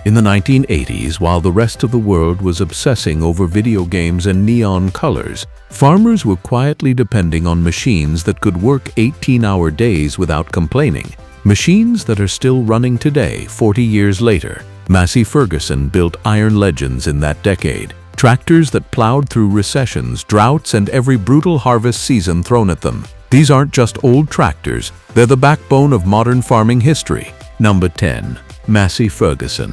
In the 1980s, while the rest of the world was obsessing over video games and neon colors, farmers were quietly depending on machines that could work 18-hour days without complaining. Machines that are still running today, 40 years later. Massey Ferguson built iron legends in that decade. Tractors that plowed through recessions, droughts, and every brutal harvest season thrown at them. These aren't just old tractors, they're the backbone of modern farming history. Number 10. Massey Ferguson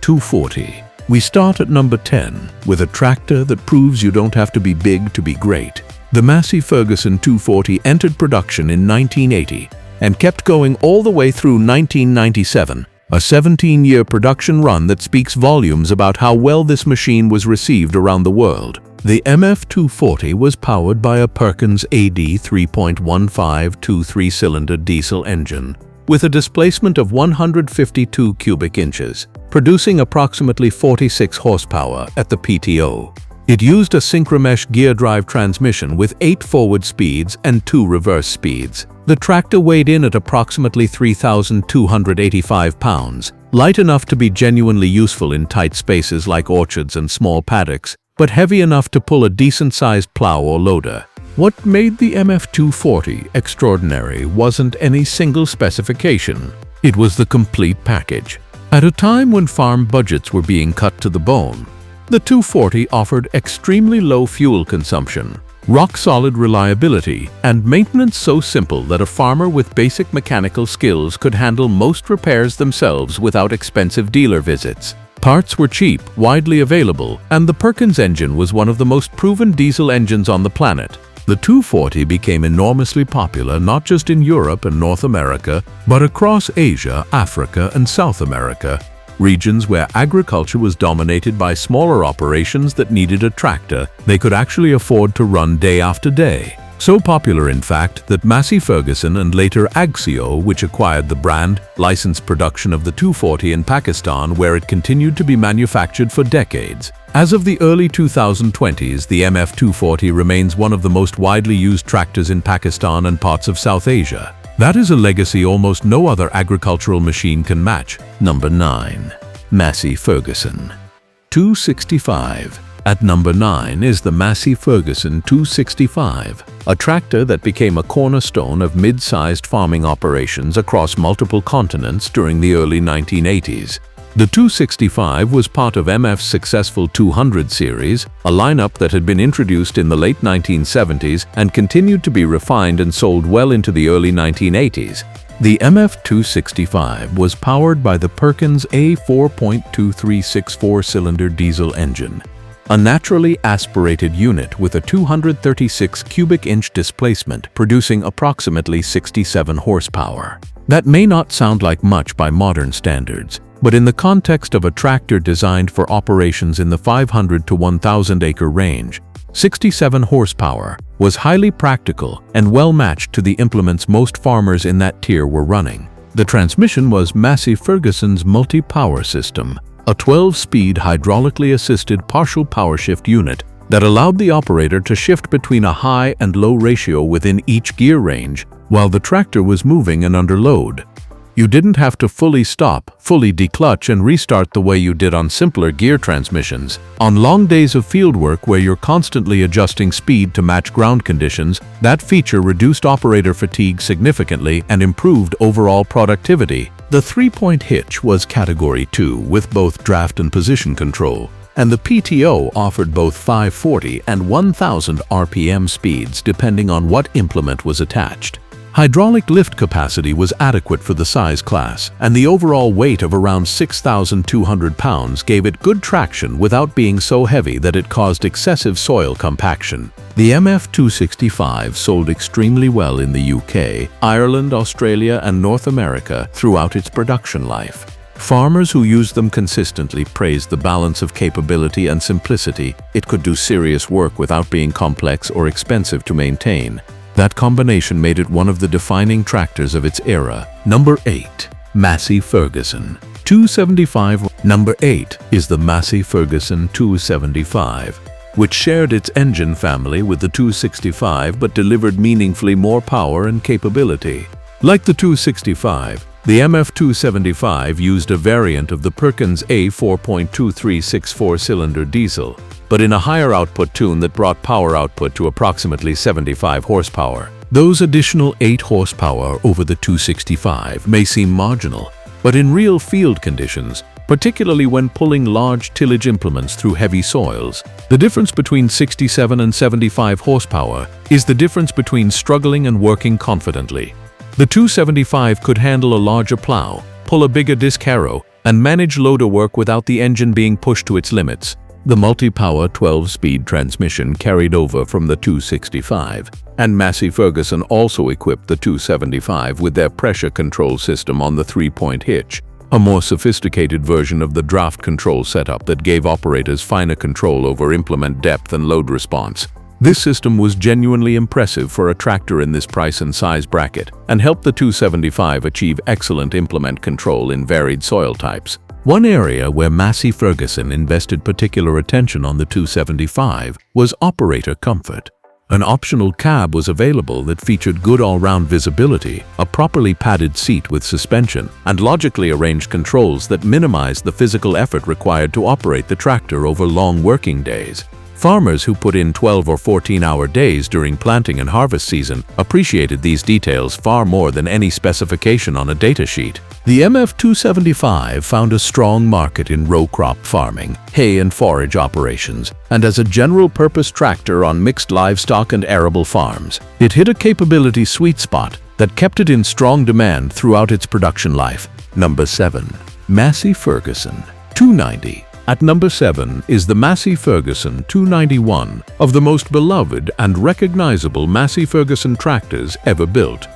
240. We start at number 10 with a tractor that proves you don't have to be big to be great. The Massey Ferguson 240 entered production in 1980 and kept going all the way through 1997, a 17-year production run that speaks volumes about how well this machine was received around the world. The MF240 was powered by a Perkins AD 3.15 3-cylinder diesel engine with a displacement of 152 cubic inches, producing approximately 46 horsepower at the PTO. It used a synchromesh gear drive transmission with 8 forward speeds and 2 reverse speeds. The tractor weighed in at approximately 3,285 pounds, light enough to be genuinely useful in tight spaces like orchards and small paddocks, but heavy enough to pull a decent-sized plow or loader. What made the MF240 extraordinary wasn't any single specification. It was the complete package. At a time when farm budgets were being cut to the bone, the 240 offered extremely low fuel consumption, rock-solid reliability, and maintenance so simple that a farmer with basic mechanical skills could handle most repairs themselves without expensive dealer visits. Parts were cheap, widely available, and the Perkins engine was one of the most proven diesel engines on the planet. The 240 became enormously popular not just in Europe and North America, but across Asia, Africa, and South America, regions where agriculture was dominated by smaller operations that needed a tractor they could actually afford to run day after day. So popular, in fact, that Massey Ferguson and later Axio, which acquired the brand, licensed production of the 240 in Pakistan, where it continued to be manufactured for decades. As of the early 2020s, the MF240 remains one of the most widely used tractors in Pakistan and parts of South Asia. That is a legacy almost no other agricultural machine can match. Number 9. Massey Ferguson 265. At number 9 is the Massey Ferguson 265, a tractor that became a cornerstone of mid-sized farming operations across multiple continents during the early 1980s. The 265 was part of MF's successful 200 series, a lineup that had been introduced in the late 1970s and continued to be refined and sold well into the early 1980s. The MF265 was powered by the Perkins A 4.2364-cylinder diesel engine, a naturally aspirated unit with a 236 cubic inch displacement, producing approximately 67 horsepower. That may not sound like much by modern standards, but in the context of a tractor designed for operations in the 500 to 1,000 acre range, 67 horsepower was highly practical and well matched to the implements most farmers in that tier were running. The transmission was Massey Ferguson's multi-power system, a 12-speed hydraulically assisted partial power shift unit that allowed the operator to shift between a high and low ratio within each gear range while the tractor was moving and under load. You didn't have to fully stop, fully declutch, and restart the way you did on simpler gear transmissions. On long days of fieldwork where you're constantly adjusting speed to match ground conditions, that feature reduced operator fatigue significantly and improved overall productivity. The 3-point hitch was Category 2 with both draft and position control, and the PTO offered both 540 and 1000 RPM speeds depending on what implement was attached. Hydraulic lift capacity was adequate for the size class, and the overall weight of around 6,200 pounds gave it good traction without being so heavy that it caused excessive soil compaction. The MF265 sold extremely well in the UK, Ireland, Australia, and North America throughout its production life. Farmers who used them consistently praised the balance of capability and simplicity. It could do serious work without being complex or expensive to maintain. That combination made it one of the defining tractors of its era. Number 8. Massey Ferguson 275. Number 8 is the Massey Ferguson 275, which shared its engine family with the 265 but delivered meaningfully more power and capability. Like the 265, The MF275 used a variant of the Perkins A4.2364 cylinder diesel, but in a higher output tune that brought power output to approximately 75 horsepower. Those additional 8 horsepower over the 265 may seem marginal, but in real field conditions, particularly when pulling large tillage implements through heavy soils, the difference between 67 and 75 horsepower is the difference between struggling and working confidently. The 275 could handle a larger plow, pull a bigger disc harrow, and manage loader work without the engine being pushed to its limits. The multi-power 12-speed transmission carried over from the 265, and Massey Ferguson also equipped the 275 with their pressure control system on the 3-point hitch, a more sophisticated version of the draft control setup that gave operators finer control over implement depth and load response. This system was genuinely impressive for a tractor in this price and size bracket, and helped the 275 achieve excellent implement control in varied soil types. One area where Massey Ferguson invested particular attention on the 275 was operator comfort. An optional cab was available that featured good all-round visibility, a properly padded seat with suspension, and logically arranged controls that minimized the physical effort required to operate the tractor over long working days. Farmers who put in 12 or 14-hour days during planting and harvest season appreciated these details far more than any specification on a datasheet. The MF275 found a strong market in row crop farming, hay and forage operations, and as a general-purpose tractor on mixed livestock and arable farms. It hit a capability sweet spot that kept it in strong demand throughout its production life. Number 7. Massey Ferguson 290. At number 7 is the Massey Ferguson 291, of the most beloved and recognizable Massey Ferguson tractors ever built.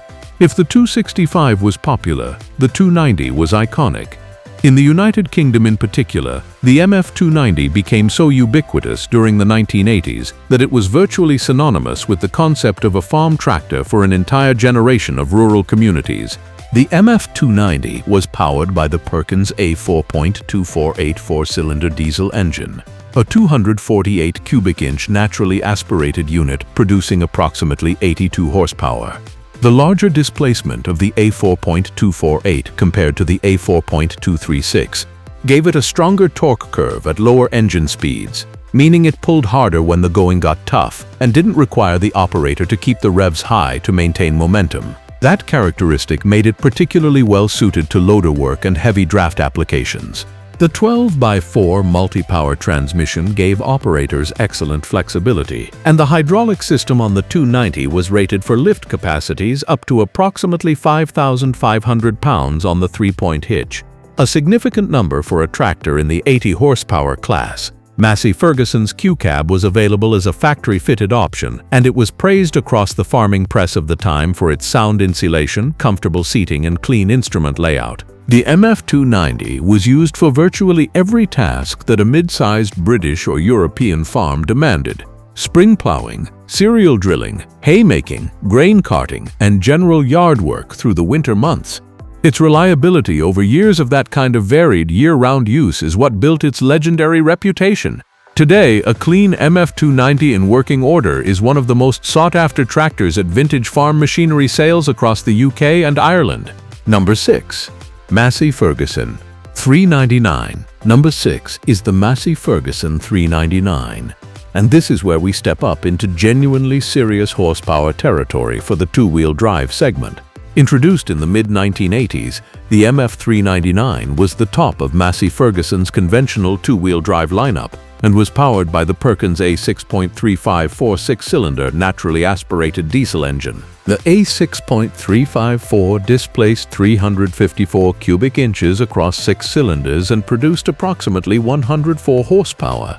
If the 265 was popular, the 290 was iconic. In the United Kingdom in particular, the MF290 became so ubiquitous during the 1980s that it was virtually synonymous with the concept of a farm tractor for an entire generation of rural communities. The MF290 was powered by the Perkins A4.2484 4-cylinder diesel engine, a 248 cubic inch naturally aspirated unit producing approximately 82 horsepower. The larger displacement of the A4.248 compared to the A4.236 gave it a stronger torque curve at lower engine speeds, meaning it pulled harder when the going got tough and didn't require the operator to keep the revs high to maintain momentum. That characteristic made it particularly well suited to loader work and heavy draft applications. The 12x4 multi-power transmission gave operators excellent flexibility, and the hydraulic system on the 290 was rated for lift capacities up to approximately 5,500 pounds on the 3-point hitch, a significant number for a tractor in the 80 horsepower class. Massey Ferguson's Q-Cab was available as a factory-fitted option, and it was praised across the farming press of the time for its sound insulation, comfortable seating, and clean instrument layout. The MF290 was used for virtually every task that a mid-sized British or European farm demanded: spring plowing, cereal drilling, haymaking, grain carting, and general yard work through the winter months. Its reliability over years of that kind of varied year-round use is what built its legendary reputation. Today, a clean MF290 in working order is one of the most sought-after tractors at vintage farm machinery sales across the UK and Ireland. Number 6. Massey Ferguson 399. Number 6 is the Massey Ferguson 399. And this is where we step up into genuinely serious horsepower territory for the two-wheel drive segment. Introduced in the mid-1980s, the MF399 was the top of Massey Ferguson's conventional two-wheel drive lineup and was powered by the Perkins A6.354 6-cylinder naturally aspirated diesel engine. The A6.354 displaced 354 cubic inches across 6 cylinders and produced approximately 104 horsepower.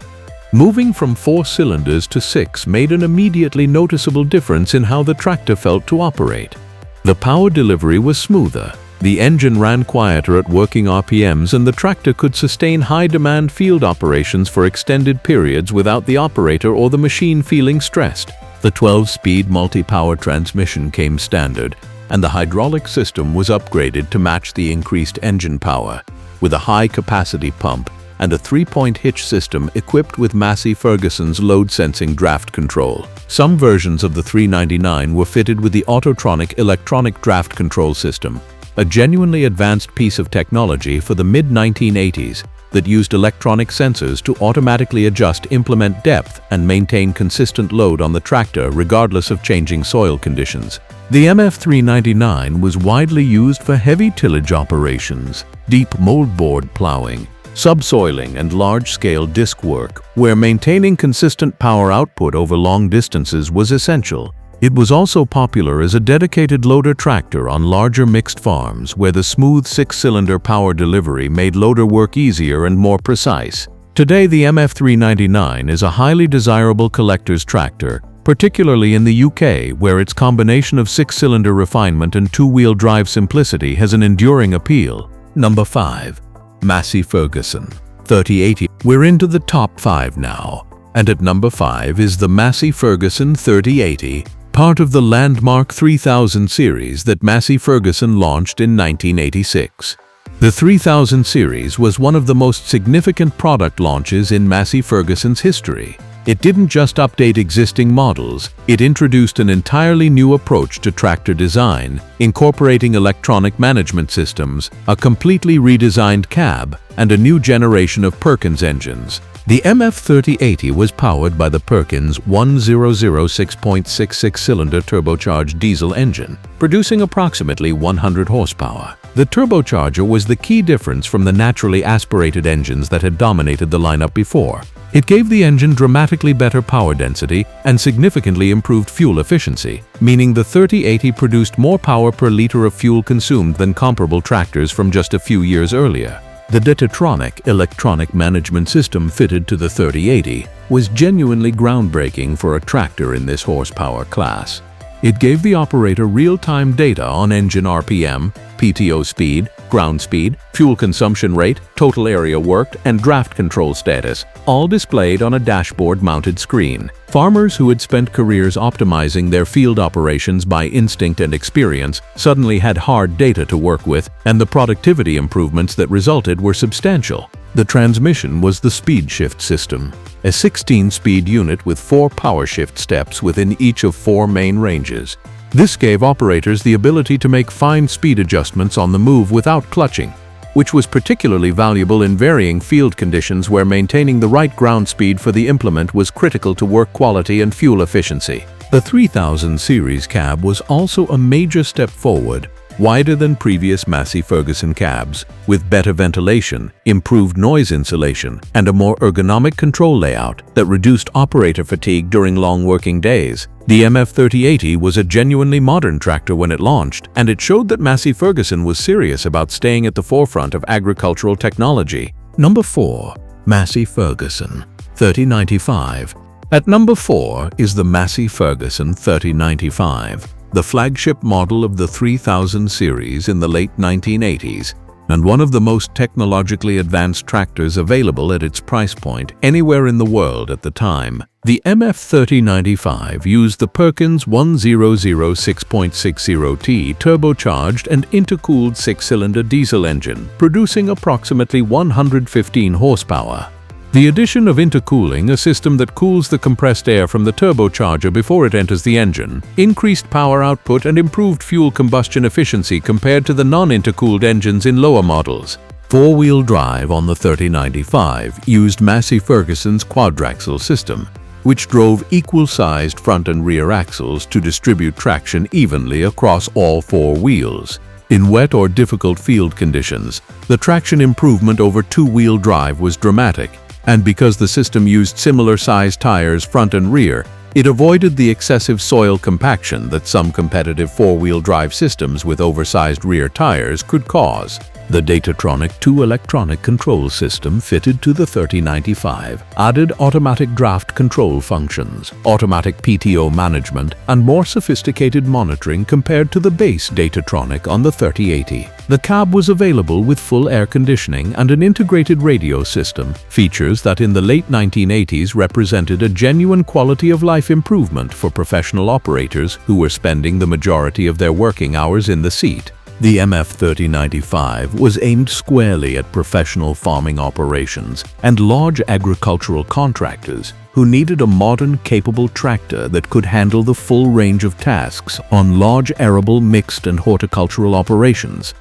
Moving from 4 cylinders to 6 made an immediately noticeable difference in how the tractor felt to operate. The power delivery was smoother, the engine ran quieter at working RPMs, and the tractor could sustain high-demand field operations for extended periods without the operator or the machine feeling stressed. The 12-speed multi-power transmission came standard, and the hydraulic system was upgraded to match the increased engine power, with a high-capacity pump and a 3-point hitch system equipped with Massey Ferguson's load-sensing draft control. Some versions of the 399 were fitted with the Autotronic electronic draft control system, a genuinely advanced piece of technology for the mid-1980s that used electronic sensors to automatically adjust implement depth and maintain consistent load on the tractor regardless of changing soil conditions. The MF399 was widely used for heavy tillage operations, deep moldboard plowing, subsoiling, and large-scale disc work, where maintaining consistent power output over long distances was essential. It was also popular as a dedicated loader tractor on larger mixed farms where the smooth six-cylinder power delivery made loader work easier and more precise. Today, the MF399 is a highly desirable collector's tractor, particularly in the UK, where its combination of six-cylinder refinement and two-wheel drive simplicity has an enduring appeal. Number 5. Massey Ferguson 3080. We're into the top 5 now, and at number 5 is the Massey Ferguson 3080, part of the landmark 3000 series that Massey Ferguson launched in 1986. The 3000 series was one of the most significant product launches in Massey Ferguson's history. It didn't just update existing models, it introduced an entirely new approach to tractor design, incorporating electronic management systems, a completely redesigned cab, and a new generation of Perkins engines. The MF3080 was powered by the Perkins 1006.66-cylinder turbocharged diesel engine, producing approximately 100 horsepower. The turbocharger was the key difference from the naturally aspirated engines that had dominated the lineup before. It gave the engine dramatically better power density and significantly improved fuel efficiency, meaning the 3080 produced more power per liter of fuel consumed than comparable tractors from just a few years earlier. The Datatronic electronic management system fitted to the 3080 was genuinely groundbreaking for a tractor in this horsepower class. It gave the operator real-time data on engine RPM, PTO speed, ground speed, fuel consumption rate, total area worked, and draft control status, all displayed on a dashboard-mounted screen. Farmers who had spent careers optimizing their field operations by instinct and experience suddenly had hard data to work with, and the productivity improvements that resulted were substantial. The transmission was the speed shift system, a 16-speed unit with 4 power shift steps within each of 4 main ranges. This gave operators the ability to make fine speed adjustments on the move without clutching, which was particularly valuable in varying field conditions where maintaining the right ground speed for the implement was critical to work quality and fuel efficiency. The 3000 series cab was also a major step forward, wider than previous Massey Ferguson cabs, with better ventilation, improved noise insulation, and a more ergonomic control layout that reduced operator fatigue during long working days. The MF3080 was a genuinely modern tractor when it launched, and it showed that Massey Ferguson was serious about staying at the forefront of agricultural technology. Number 4. Massey Ferguson 3095. At number 4 is the Massey Ferguson 3095, the flagship model of the 3000 series in the late 1980s, and one of the most technologically advanced tractors available at its price point anywhere in the world at the time. The MF3095 used the Perkins 1006.60T turbocharged and intercooled 6-cylinder diesel engine, producing approximately 115 horsepower. The addition of intercooling, a system that cools the compressed air from the turbocharger before it enters the engine, increased power output and improved fuel combustion efficiency compared to the non-intercooled engines in lower models. Four-wheel drive on the 3095 used Massey Ferguson's quadraxle system, which drove equal-sized front and rear axles to distribute traction evenly across all 4 wheels. In wet or difficult field conditions, the traction improvement over two-wheel drive was dramatic, and because the system used similar-sized tires front and rear, it avoided the excessive soil compaction that some competitive 4-wheel drive systems with oversized rear tires could cause. The Datatronic 2 electronic control system fitted to the 3095 added automatic draft control functions, automatic PTO management, and more sophisticated monitoring compared to the base Datatronic on the 3080. The cab was available with full air conditioning and an integrated radio system, features that in the late 1980s represented a genuine quality of life improvement for professional operators who were spending the majority of their working hours in the seat. The MF3095 was aimed squarely at professional farming operations and large agricultural contractors who needed a modern, capable tractor that could handle the full range of tasks on large arable, mixed and horticultural operations.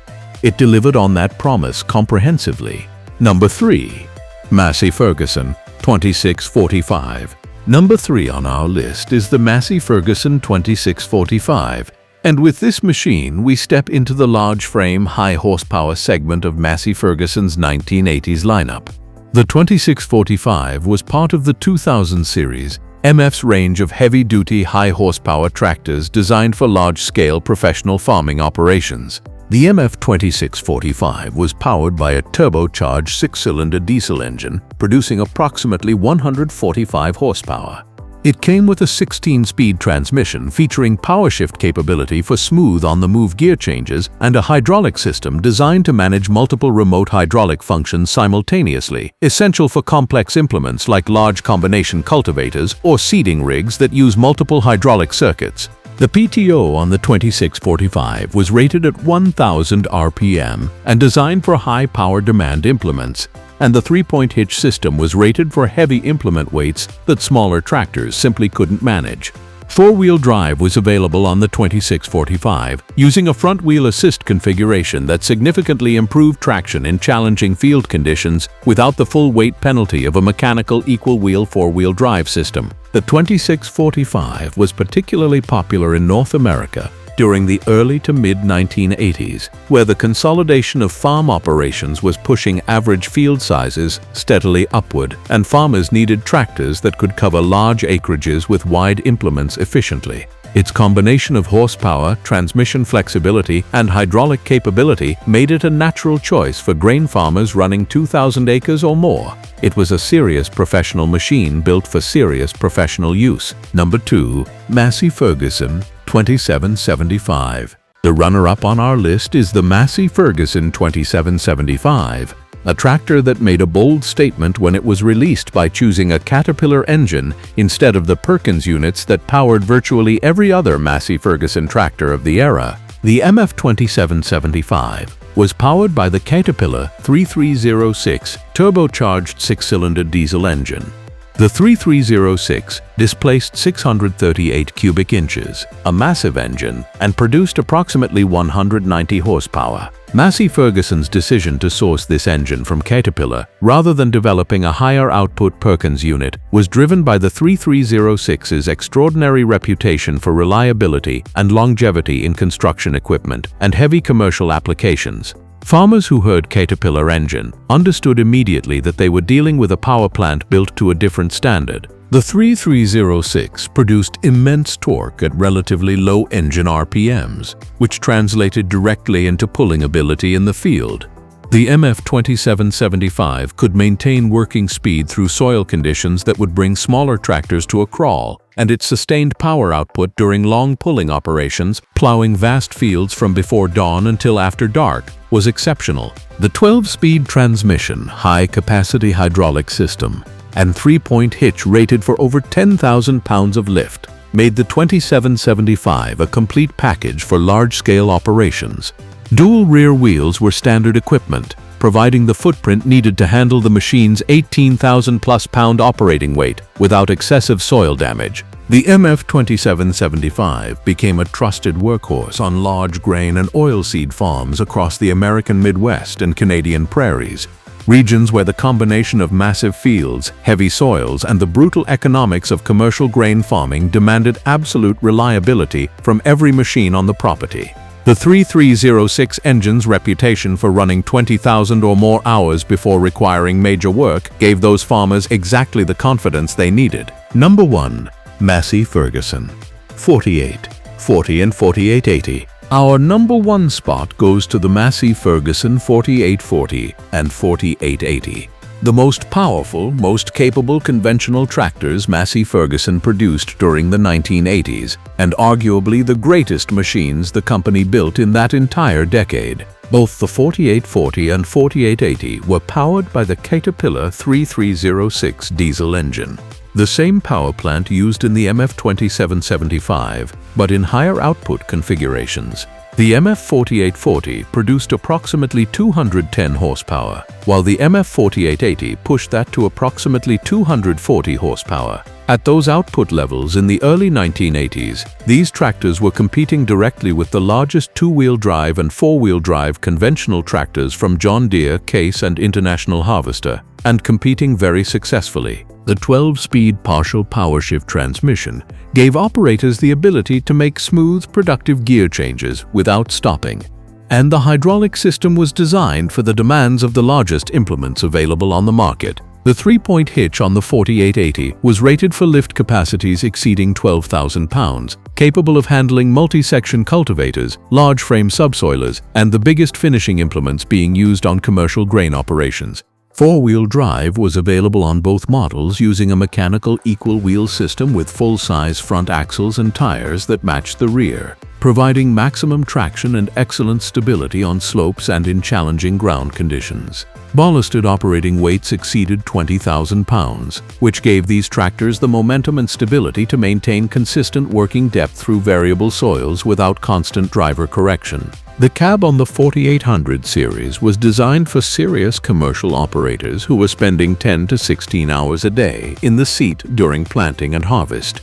It delivered on that promise comprehensively. Number 3. Massey Ferguson 2645. Number 3 on our list is the Massey Ferguson 2645. And with this machine, we step into the large frame, high horsepower segment of Massey Ferguson's 1980s lineup. The 2645 was part of the 2000 series, MF's range of heavy-duty, high-horsepower tractors designed for large-scale professional farming operations. The MF 2645 was powered by a turbocharged 6-cylinder diesel engine, producing approximately 145 horsepower. It came with a 16-speed transmission featuring power shift capability for smooth on-the-move gear changes and a hydraulic system designed to manage multiple remote hydraulic functions simultaneously, essential for complex implements like large combination cultivators or seeding rigs that use multiple hydraulic circuits. The PTO on the 2645 was rated at 1,000 RPM and designed for high-power demand implements, and the 3-point hitch system was rated for heavy implement weights that smaller tractors simply couldn't manage. 4-wheel drive was available on the 2645, using a front-wheel assist configuration that significantly improved traction in challenging field conditions without the full weight penalty of a mechanical equal-wheel 4-wheel drive system. The 2645 was particularly popular in North America during the early to mid-1980s, where the consolidation of farm operations was pushing average field sizes steadily upward, and farmers needed tractors that could cover large acreages with wide implements efficiently. Its combination of horsepower, transmission flexibility, and hydraulic capability made it a natural choice for grain farmers running 2,000 acres or more. It was a serious professional machine built for serious professional use. Number 2. Massey Ferguson 2775. The runner-up on our list is the Massey Ferguson 2775, a tractor that made a bold statement when it was released by choosing a Caterpillar engine instead of the Perkins units that powered virtually every other Massey Ferguson tractor of the era. The MF 2775 was powered by the Caterpillar 3306 turbocharged 6-cylinder diesel engine. The 3306 displaced 638 cubic inches, a massive engine, and produced approximately 190 horsepower. Massey Ferguson's decision to source this engine from Caterpillar rather than developing a higher output Perkins unit was driven by the 3306's extraordinary reputation for reliability and longevity in construction equipment and heavy commercial applications. Farmers who heard Caterpillar engine understood immediately that they were dealing with a power plant built to a different standard. The 3306 produced immense torque at relatively low engine RPMs, which translated directly into pulling ability in the field. The MF 2775 could maintain working speed through soil conditions that would bring smaller tractors to a crawl, and its sustained power output during long pulling operations, plowing vast fields from before dawn until after dark, was exceptional. The 12-speed transmission, high-capacity hydraulic system, and 3-point hitch rated for over 10,000 pounds of lift made the 2775 a complete package for large-scale operations. Dual rear wheels were standard equipment, providing the footprint needed to handle the machine's 18,000-plus pound operating weight without excessive soil damage. The MF 2775 became a trusted workhorse on large grain and oilseed farms across the American Midwest and Canadian prairies, regions where the combination of massive fields, heavy soils, and the brutal economics of commercial grain farming demanded absolute reliability from every machine on the property. The 3306 engine's reputation for running 20,000 or more hours before requiring major work gave those farmers exactly the confidence they needed. Number 1. Massey Ferguson 4840 and 4880. Our number 1 spot goes to the Massey Ferguson 4840 and 4880. The most powerful, most capable conventional tractors Massey Ferguson produced during the 1980s, and arguably the greatest machines the company built in that entire decade. Both the 4840 and 4880 were powered by the Caterpillar 3306 diesel engine, the same power plant used in the MF 2775, but in higher output configurations. The MF 4840 produced approximately 210 horsepower, while the MF 4880 pushed that to approximately 240 horsepower. At those output levels in the early 1980s, these tractors were competing directly with the largest two-wheel drive and four-wheel drive conventional tractors from John Deere, Case, and International Harvester, and competing very successfully. The 12-speed partial power shift transmission gave operators the ability to make smooth, productive gear changes without stopping. And the hydraulic system was designed for the demands of the largest implements available on the market. The 3-point hitch on the 4880 was rated for lift capacities exceeding 12,000 pounds, capable of handling multi-section cultivators, large-frame subsoilers, and the biggest finishing implements being used on commercial grain operations. Four-wheel drive was available on both models using a mechanical equal-wheel system with full-size front axles and tires that matched the rear, providing maximum traction and excellent stability on slopes and in challenging ground conditions. Ballasted operating weights exceeded 20,000 pounds, which gave these tractors the momentum and stability to maintain consistent working depth through variable soils without constant driver correction. The cab on the 4800 series was designed for serious commercial operators who were spending 10 to 16 hours a day in the seat during planting and harvest.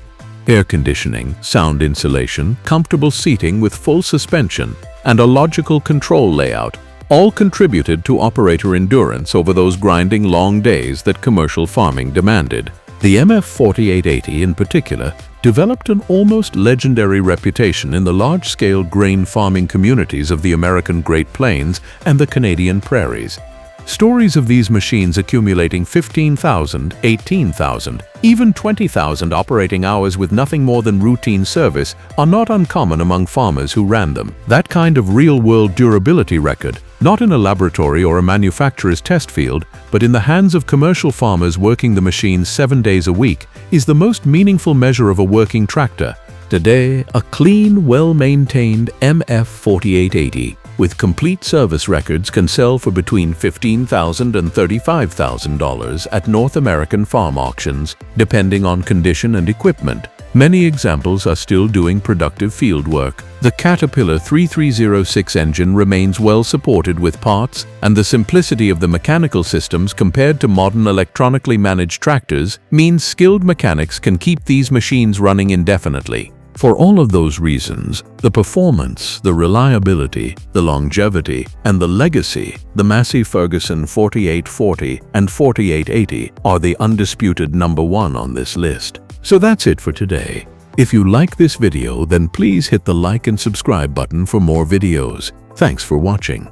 Air conditioning, sound insulation, comfortable seating with full suspension, and a logical control layout all contributed to operator endurance over those grinding long days that commercial farming demanded. The MF 4880 in particular developed an almost legendary reputation in the large-scale grain farming communities of the American Great Plains and the Canadian prairies. Stories of these machines accumulating 15,000, 18,000, even 20,000 operating hours with nothing more than routine service are not uncommon among farmers who ran them. That kind of real-world durability record, not in a laboratory or a manufacturer's test field, but in the hands of commercial farmers working the machines 7 days a week, is the most meaningful measure of a working tractor. Today, a clean, well-maintained MF 4880 with complete service records can sell for between $15,000 and $35,000 at North American farm auctions, depending on condition and equipment. Many examples are still doing productive field work. The Caterpillar 3306 engine remains well supported with parts, and the simplicity of the mechanical systems compared to modern electronically managed tractors means skilled mechanics can keep these machines running indefinitely. For all of those reasons, the performance, the reliability, the longevity, and the legacy, the Massey Ferguson 4840 and 4880 are the undisputed #1 on this list. So that's it for today. If you like this video, then please hit the like and subscribe button for more videos. Thanks for watching.